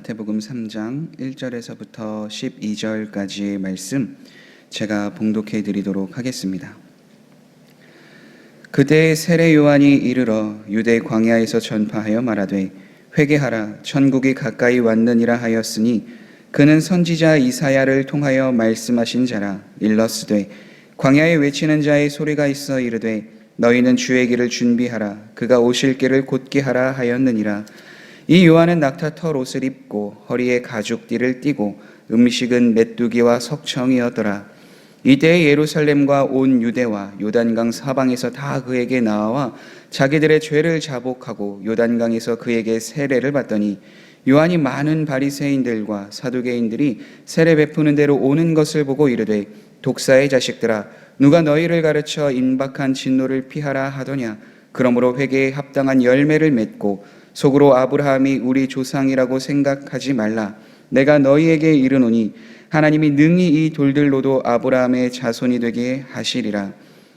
마태복음 3장 1절에서부터 12절까지의 말씀 제가 봉독해 드리도록 하겠습니다. 그때 세례 요한이 이르러 유대 광야에서 전파하여 말하되 회개하라 천국이 가까이 왔느니라 하였으니 그는 선지자 이사야를 통하여 말씀하신 자라. 일러스되 광야에 외치는 자의 소리가 있어 이르되 너희는 주의 길을 준비하라 그가 오실 길을 곧게 하라 하였느니라. 이 요한은 낙타털 옷을 입고 허리에 가죽띠를 띠고 음식은 메뚜기와 석청이었더라. 이때 예루살렘과 온 유대와 요단강 사방에서 다 그에게 나와 자기들의 죄를 자복하고 요단강에서 그에게 세례를 받더니 요한이 많은 바리새인들과 사두개인들이 세례 베푸는 대로 오는 것을 보고 이르되 독사의 자식들아 누가 너희를 가르쳐 임박한 진노를 피하라 하더냐. 그러므로 회개에 합당한 열매를 맺고 속으로 아브라함이 우리 조상이라고 생각하지 말라. 내가 너희에게 이르노니 하나님이 능히 이 돌들로도 아브라함의 자손이 되게 하시리라.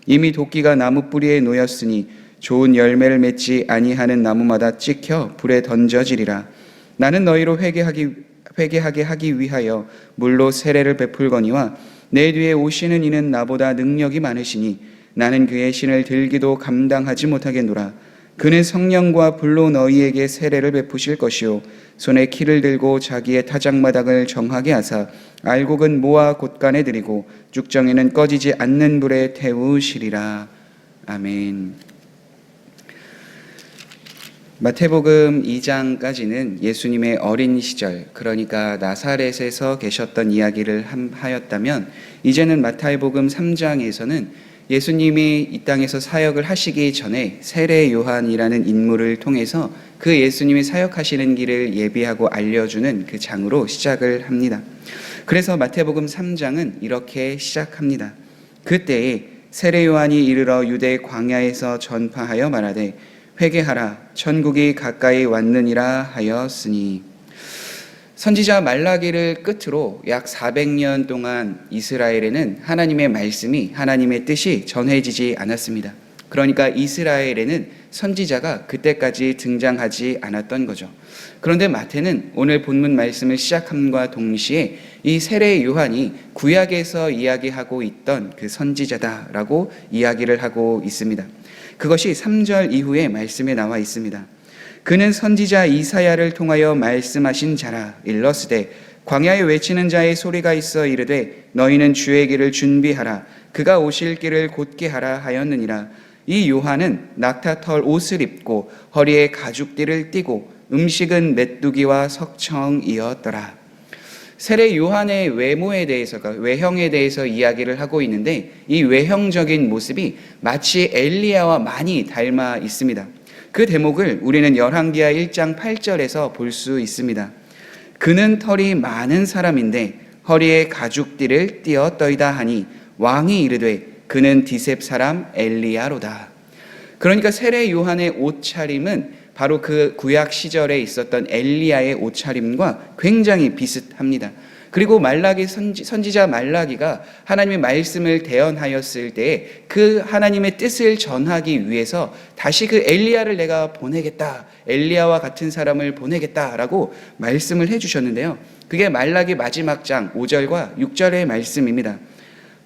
이미 도끼가 나무 뿌리에 놓였으니 좋은 열매를 맺지 아니하는 나무마다 찍혀 불에 던져지리라. 나는 너희로 회개하게 하기 위하여 물로 세례를 베풀거니와 내 뒤에 오시는 이는 나보다 능력이 많으시니 나는 그의 신을 들기도 감당하지 못하겠노라. 그는 성령과 불로 너희에게 세례를 베푸실 것이요 손에 키를 들고 자기의 타작마당을 정하게 하사 알곡은 모아 곳간에 들이고 쭉정이는 꺼지지 않는 불에 태우시리라. 아멘. 마태복음 2장까지는 예수님의 어린 시절, 그러니까 나사렛에서 계셨던 이야기를 하였다면, 이제는 마태복음 3장에서는 예수님이 이 땅에서 사역을 하시기 전에 세례 요한이라는 인물을 통해서 그 예수님이 사역하시는 길을 예비하고 알려주는 그 장으로 시작을 합니다. 그래서 마태복음 3장은 이렇게 시작합니다. 그때에 세례 요한이 이르러 유대 광야에서 전파하여 말하되 회개하라 천국이 가까이 왔느니라 하였으니, 선지자 말라기를 끝으로 약 400년 동안 이스라엘에는 하나님의 말씀이, 하나님의 뜻이 전해지지 않았습니다. 그러니까 이스라엘에는 선지자가 그때까지 등장하지 않았던 거죠. 그런데 마태는 오늘 본문 말씀을 시작함과 동시에 이 세례 요한이 구약에서 이야기하고 있던 그 선지자다라고 이야기를 하고 있습니다. 그것이 3절 이후에 말씀에 나와 있습니다. 그는 선지자 이사야를 통하여 말씀하신 자라. 일러스되 광야에 외치는 자의 소리가 있어 이르되 너희는 주의 길을 준비하라 그가 오실 길을 곧게 하라 하였느니라. 이 요한은 낙타털 옷을 입고 허리에 가죽띠를 띠고 음식은 메뚜기와 석청이었더라. 세례 요한의 외모에 대해서, 외형에 대해서 이야기를 하고 있는데 이 외형적인 모습이 마치 엘리야와 많이 닮아 있습니다. 그 대목을 우리는 열왕기하 1장 8절에서 볼 수 있습니다. 그는 털이 많은 사람인데 허리에 가죽띠를 띠었더이다 하니 왕이 이르되 그는 디셉 사람 엘리야로다. 그러니까 세례 요한의 옷차림은 바로 그 구약 시절에 있었던 엘리야의 옷차림과 굉장히 비슷합니다. 그리고 선지자 말라기가 하나님의 말씀을 대언하였을 때에 그 하나님의 뜻을 전하기 위해서 다시 그 엘리야를 내가 보내겠다, 엘리야와 같은 사람을 보내겠다라고 말씀을 해주셨는데요. 그게 말라기 마지막 장 5절과 6절의 말씀입니다.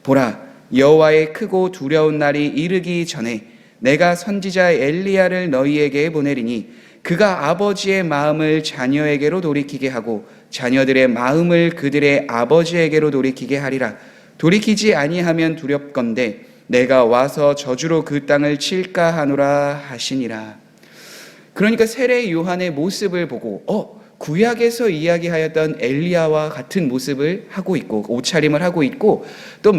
보라, 여호와의 크고 두려운 날이 이르기 전에 내가 선지자 엘리야를 너희에게 보내리니 그가 아버지의 마음을 자녀에게로 돌이키게 하고 자녀들의 마음을 그들의 아버지에게로 돌이키게 하리라. 돌이키지 아니하면 두렵건대 내가 와서 저주로 그 땅을 칠까 하노라 하시니라. 그러니까 세례 요한의 모습을 보고 구약에서 이야기하였던 엘리야와 같은 모습을 하고 있고 옷차림을 하고 있고, 또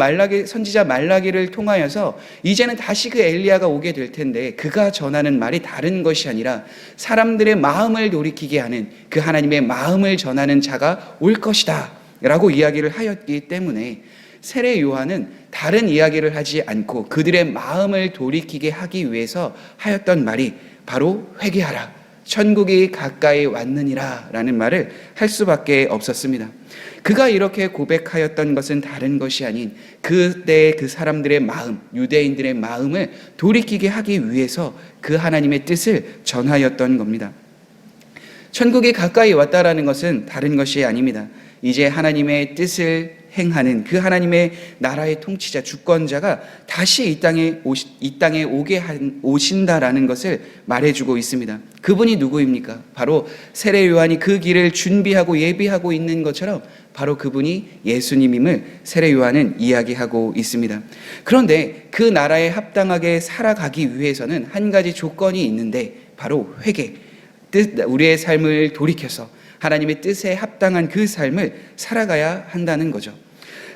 선지자 말라기를 통하여서 이제는 다시 그 엘리야가 오게 될 텐데 그가 전하는 말이 다른 것이 아니라 사람들의 마음을 돌이키게 하는, 그 하나님의 마음을 전하는 자가 올 것이다 라고 이야기를 하였기 때문에 세례 요한은 다른 이야기를 하지 않고 그들의 마음을 돌이키게 하기 위해서 하였던 말이 바로 회개하라, 천국이 가까이 왔느니라 라는 말을 할 수밖에 없었습니다. 그가 이렇게 고백하였던 것은 다른 것이 아닌 그때 그 사람들의 마음, 유대인들의 마음을 돌이키게 하기 위해서 그 하나님의 뜻을 전하였던 겁니다. 천국이 가까이 왔다라는 것은 다른 것이 아닙니다. 이제 하나님의 뜻을 행하는 그 하나님의 나라의 통치자, 주권자가 다시 이 땅에 오신다라는 것을 말해주고 있습니다. 그분이 누구입니까? 바로 세례 요한이 그 길을 준비하고 예비하고 있는 것처럼 바로 그분이 예수님임을 세례 요한은 이야기하고 있습니다. 그런데 그 나라에 합당하게 살아가기 위해서는 한 가지 조건이 있는데 바로 회개, 우리의 삶을 돌이켜서 하나님의 뜻에 합당한 그 삶을 살아가야 한다는 거죠.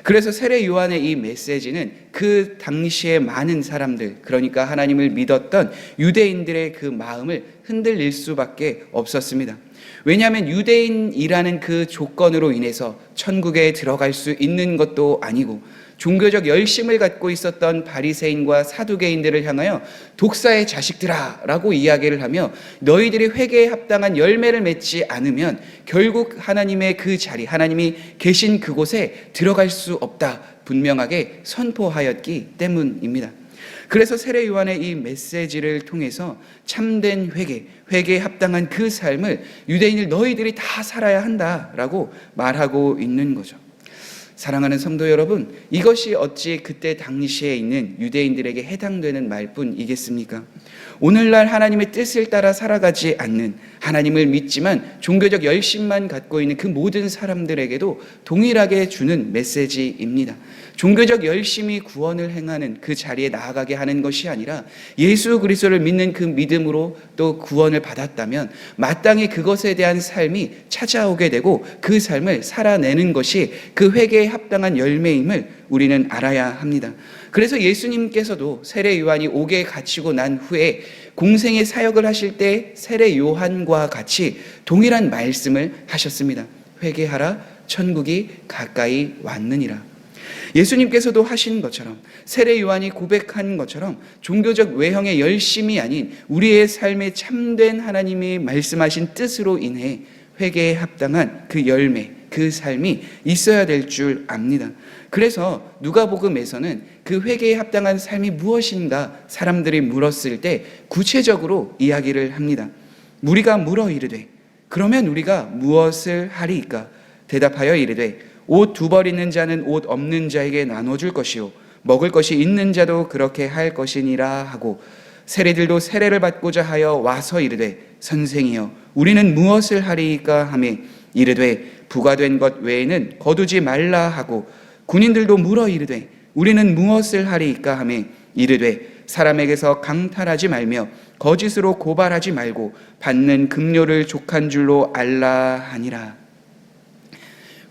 그래서 세례 요한의 이 메시지는 그 당시에 많은 사람들, 그러니까 하나님을 믿었던 유대인들의 그 마음을 흔들릴 수밖에 없었습니다. 왜냐하면 유대인이라는 그 조건으로 인해서 천국에 들어갈 수 있는 것도 아니고 종교적 열심을 갖고 있었던 바리새인과 사두개인들을 향하여 독사의 자식들아 라고 이야기를 하며 너희들이 회개에 합당한 열매를 맺지 않으면 결국 하나님의 그 자리, 하나님이 계신 그곳에 들어갈 수 없다 분명하게 선포하였기 때문입니다. 그래서 세례 요한의 이 메시지를 통해서 참된 회개에 합당한 그 삶을 유대인들 너희들이 다 살아야 한다라고 말하고 있는 거죠. 사랑하는 성도 여러분, 이것이 어찌 그때 당시에 있는 유대인들에게 해당되는 말뿐이겠습니까? 오늘날 하나님의 뜻을 따라 살아가지 않는, 하나님을 믿지만 종교적 열심만 갖고 있는 그 모든 사람들에게도 동일하게 주는 메시지입니다. 종교적 열심이 구원을 행하는 그 자리에 나아가게 하는 것이 아니라 예수 그리스도를 믿는 그 믿음으로 또 구원을 받았다면 마땅히 그것에 대한 삶이 찾아오게 되고 그 삶을 살아내는 것이 그 회개에 합당한 열매임을 우리는 알아야 합니다. 그래서 예수님께서도 세례 요한이 옥에 갇히고 난 후에 공생의 사역을 하실 때 세례 요한과 같이 동일한 말씀을 하셨습니다. 회개하라, 천국이 가까이 왔느니라. 예수님께서도 하신 것처럼 세례 요한이 고백한 것처럼 종교적 외형의 열심이 아닌 우리의 삶에 참된 하나님이 말씀하신 뜻으로 인해 회개에 합당한 그 열매, 그 삶이 있어야 될 줄 압니다. 그래서 누가복음에서는 그 회개에 합당한 삶이 무엇인가 사람들이 물었을 때 구체적으로 이야기를 합니다. 무리가 물어 이르되 그러면 우리가 무엇을 하리이까? 대답하여 이르되 옷 2벌 있는 자는 옷 없는 자에게 나눠줄 것이요 먹을 것이 있는 자도 그렇게 할 것이니라 하고 세리들도 세례를 받고자 하여 와서 이르되 선생이여 우리는 무엇을 하리이까 하며 이르되 부과된 것 외에는 거두지 말라 하고 군인들도 물어 이르되 우리는 무엇을 하리이까 하며 이르되 사람에게서 강탈하지 말며 거짓으로 고발하지 말고 받는 급료를 족한 줄로 알라 하니라.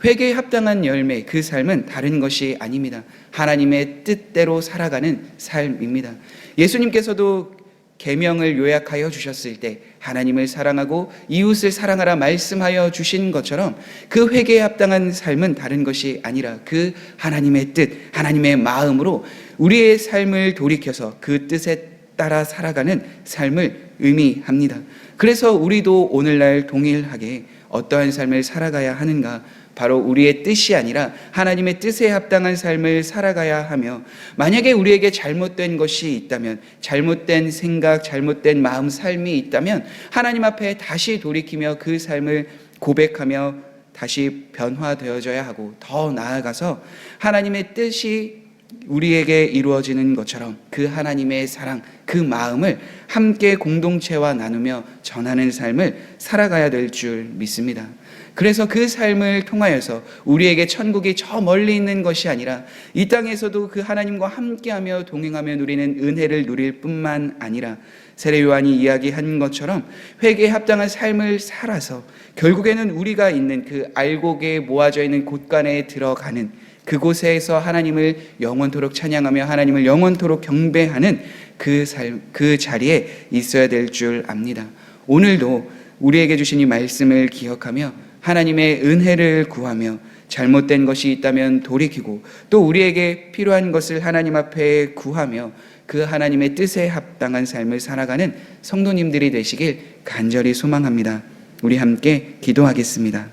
회개에 합당한 열매, 그 삶은 다른 것이 아닙니다. 하나님의 뜻대로 살아가는 삶입니다. 예수님께서도 계명을 요약하여 주셨을 때 하나님을 사랑하고 이웃을 사랑하라 말씀하여 주신 것처럼 그 회개에 합당한 삶은 다른 것이 아니라 그 하나님의 뜻, 하나님의 마음으로 우리의 삶을 돌이켜서 그 뜻에 따라 살아가는 삶을 의미합니다. 그래서 우리도 오늘날 동일하게 어떠한 삶을 살아가야 하는가? 바로 우리의 뜻이 아니라 하나님의 뜻에 합당한 삶을 살아가야 하며 만약에 우리에게 잘못된 것이 있다면 잘못된 생각, 잘못된 마음, 삶이 있다면 하나님 앞에 다시 돌이키며 그 삶을 고백하며 다시 변화되어져야 하고 더 나아가서 하나님의 뜻이 우리에게 이루어지는 것처럼 그 하나님의 사랑, 그 마음을 함께 공동체와 나누며 전하는 삶을 살아가야 될 줄 믿습니다. 그래서 그 삶을 통하여서 우리에게 천국이 저 멀리 있는 것이 아니라 이 땅에서도 그 하나님과 함께하며 동행하며 누리는 은혜를 누릴 뿐만 아니라 세례 요한이 이야기한 것처럼 회개에 합당한 삶을 살아서 결국에는 우리가 있는 그 알곡에 모아져 있는 곳간에 들어가는 그곳에서 하나님을 영원토록 찬양하며 하나님을 영원토록 경배하는 그 삶, 그 자리에 있어야 될 줄 압니다. 오늘도 우리에게 주신 이 말씀을 기억하며 하나님의 은혜를 구하며 잘못된 것이 있다면 돌이키고 또 우리에게 필요한 것을 하나님 앞에 구하며 그 하나님의 뜻에 합당한 삶을 살아가는 성도님들이 되시길 간절히 소망합니다. 우리 함께 기도하겠습니다.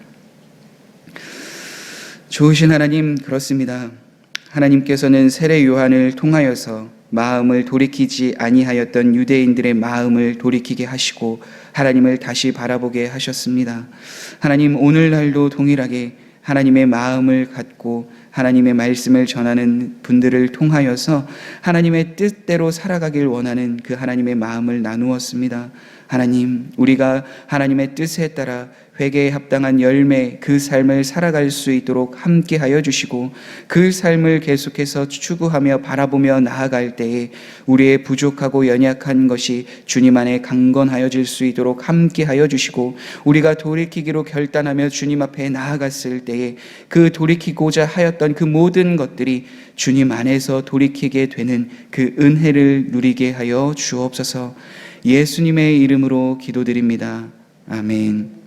좋으신 하나님, 그렇습니다. 하나님께서는 세례 요한을 통하여서 마음을 돌이키지 아니하였던 유대인들의 마음을 돌이키게 하시고 하나님을 다시 바라보게 하셨습니다. 하나님, 오늘날도 동일하게 하나님의 마음을 갖고 하나님의 말씀을 전하는 분들을 통하여서 하나님의 뜻대로 살아가길 원하는 그 하나님의 마음을 나누었습니다. 하나님, 우리가 하나님의 뜻에 따라 회개에 합당한 열매, 그 삶을 살아갈 수 있도록 함께하여 주시고 그 삶을 계속해서 추구하며 바라보며 나아갈 때에 우리의 부족하고 연약한 것이 주님 안에 강건하여질 수 있도록 함께하여 주시고 우리가 돌이키기로 결단하며 주님 앞에 나아갔을 때에 그 돌이키고자 하였던 그 모든 것들이 주님 안에서 돌이키게 되는 그 은혜를 누리게 하여 주옵소서. 예수님의 이름으로 기도드립니다. 아멘.